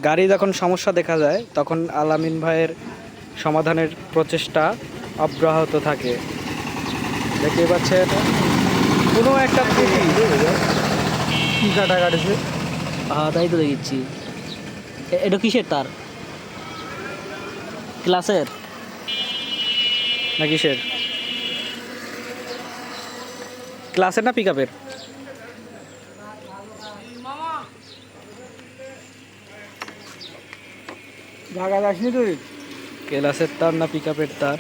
গাড়ি যখন সমস্যা দেখা যায় তখন আলামিন ভাইয়ের সমাধানের প্রচেষ্টা অব্যাহত থাকে। দেখতে পাচ্ছেন কোনো একটা ত্রুটি। কি কাটা কাটেছে? হ্যাঁ তাই তো দেখছি। এটা কিসের তার? ক্লাসের না কিসের? ক্লাসের না পিক আপের? ঢাকা যাসনি তুই? ক্লাসের তার না পিক আপের তার?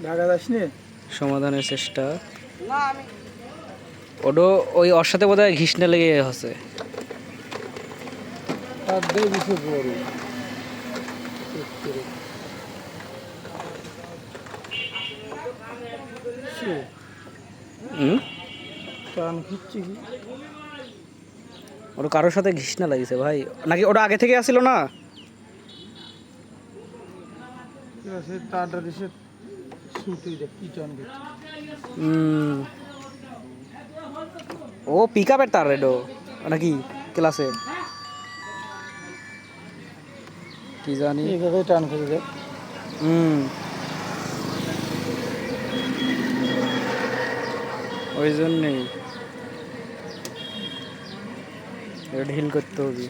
ঢাকা যাসনি? সমাধানের চেষ্টা। ওডো ওই ওর সাথে বোধহয় ঘিসনে লেগে হচ্ছে। তার দিয়ে দিছে বড়। টান খিচ্ছি কি? ওটা কারোর সাথে ঘিসনা লাগিয়েছে ভাই, নাকি ওটা আগে থেকে আসছিল না? সে তারটা দিছে ছুটি দেখ কি টান খিচ্ছি। ও পিক আপের তার এডো নাকি ক্লাসে কি জানি। এইভাবে টান খেতে দেখ। ওই জন্যেই ঢিল করতে হবে।